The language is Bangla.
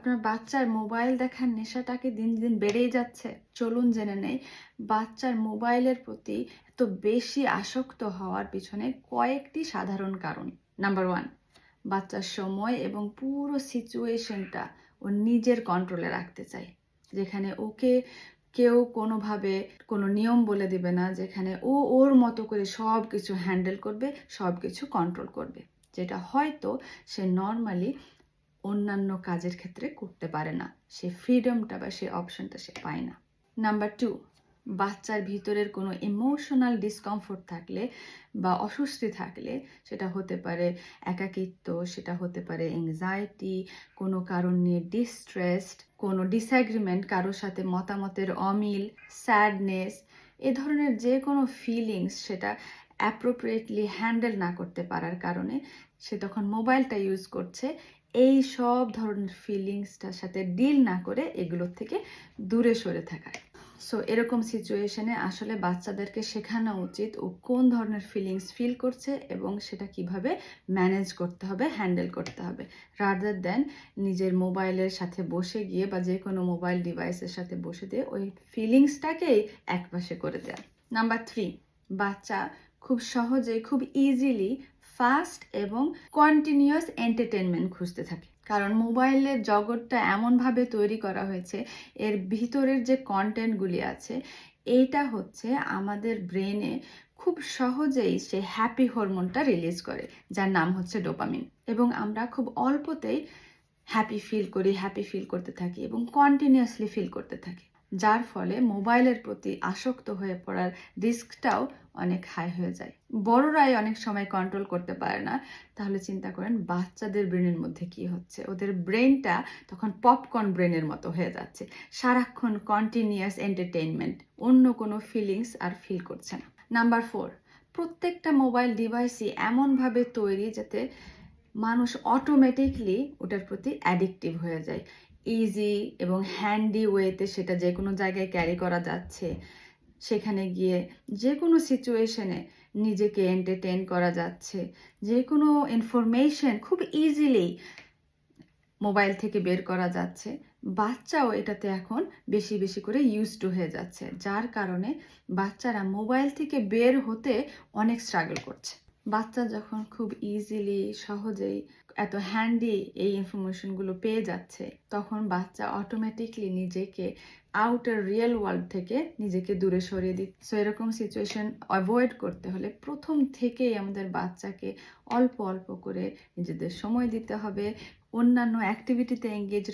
আপনার বাচ্চার মোবাইল দেখার নেশাটাকে দিন দিন বেড়েই যাচ্ছে। চলুন জেনে নেই বাচ্চার মোবাইলের প্রতি এত বেশি আসক্ত হওয়ার পিছনে কয়েকটি সাধারণ কারণ। নাম্বার 1, বাচ্চার সময় এবং পুরো সিচুয়েশনটা ও নিজের কন্ট্রোলে রাখতে চায়, যেখানে ওকে কেউ কোনোভাবে কোনো নিয়ম বলে দিবে না, যেখানে ও ওর মতো করে সব কিছু হ্যান্ডেল করবে, সব কিছু কন্ট্রোল করবে, যেটা হয়তো সে নর্মালি অন্যান্য কাজের ক্ষেত্রে করতে পারে না। সে ফ্রিডমটা বা সে অপশনটা সে পায় না। নাম্বার 2, বাচ্চার ভিতরের কোনো ইমোশনাল ডিসকমফোর্ট থাকলে বা অস্বস্তি থাকলে, সেটা হতে পারে একাকিত্ব, সেটা হতে পারে এংজাইটি, কোনো কারণ নিয়ে ডিস্ট্রেসড, কোনো ডিসঅ্যাগ্রিমেন্ট, কারোর সাথে মতামতের অমিল, স্যাডনেস, এ ধরনের যে কোনো ফিলিংস সেটা অ্যাপ্রোপ্রিয়েটলি হ্যান্ডেল না করতে পারার কারণে সে তখন মোবাইলটা ইউজ করছে এই সব ধরনের ফিলিংসটার সাথে ডিল না করে এগুলোর থেকে দূরে সরে থাকার। সো এরকম সিচুয়েশনে আসলে বাচ্চাদেরকে শেখানো উচিত ও কোন ধরনের ফিলিংস ফিল করছে এবং সেটা কিভাবে ম্যানেজ করতে হবে, হ্যান্ডেল করতে হবে, রাদার দেন নিজের মোবাইলের সাথে বসে গিয়ে বা যে কোনো মোবাইল ডিভাইসের সাথে বসে দিয়ে ওই ফিলিংসটাকেই একপাশে করে দেওয়া। নাম্বার 3, বাচ্চা খুব সহজেই, খুব ইজিলি ফাস্ট এবং কন্টিনিউয়াস এন্টারটেনমেন্ট খুঁজতে থাকে, কারণ মোবাইলের জগৎটা এমনভাবে তৈরি করা হয়েছে, এর ভিতরের যে কন্টেন্টগুলি আছে এইটা হচ্ছে আমাদের ব্রেনে খুব সহজেই সে হ্যাপি হরমোনটা রিলিজ করে, যার নাম হচ্ছে ডোপামিন, এবং আমরা খুব অল্পতেই হ্যাপি ফিল করতে থাকি এবং কন্টিনিউয়াসলি ফিল করতে থাকি, যার ফলে মোবাইলের প্রতি আসক্ত হয়ে পড়ার রিস্কটাও অনেক হাই হয়ে যায়। বড়রাই অনেক সময় কন্ট্রোল করতে পারে না, তাহলে চিন্তা করেন বাচ্চাদের ব্রেনের মধ্যে কি হচ্ছে। ওদের ব্রেনটা তখন পপকর্ন ব্রেনের মতো হয়ে যাচ্ছে, সারাক্ষণ কন্টিনিউয়াস এন্টারটেইনমেন্ট, অন্য কোনো ফিলিংস আর ফিল করছে না। নাম্বার 4, প্রত্যেকটা মোবাইল ডিভাইসই এমনভাবে তৈরি যাতে মানুষ অটোমেটিকলি ওটার প্রতি অ্যাডিকটিভ হয়ে যায়। ইজি এবং হ্যান্ডি ওয়েতে সেটা যে কোনো জায়গায় ক্যারি করা যাচ্ছে, সেখানে গিয়ে যে কোনো সিচুয়েশনে নিজেকে এন্টারটেইন করা যাচ্ছে, যে কোনো ইনফরমেশন খুব ইজিলি মোবাইল থেকে বের করা যাচ্ছে। বাচ্চাও এটাতে এখন বেশি বেশি করে ইউজড টু হয়ে যাচ্ছে, যার কারণে বাচ্চারা মোবাইল থেকে বের হতে অনেক স্ট্রাগল করছে। বাচ্চা যখন খুব ইজিলি, সহজেই এত হ্যান্ডি এই ইনফরমেশনগুলো পেয়ে যাচ্ছে, তখন বাচ্চা অটোমেটিকলি নিজেকে আউটার রিয়েল ওয়ার্ল্ড থেকে নিজেকে দূরে সরিয়ে দিচ্ছে। সো এরকম সিচুয়েশন অ্যাভয়েড করতে হলে প্রথম থেকেই আমাদের বাচ্চাকে অল্প অল্প করে নিজেদের সময় দিতে হবে, অন্যান্য অ্যাক্টিভিটিতে এঙ্গেজ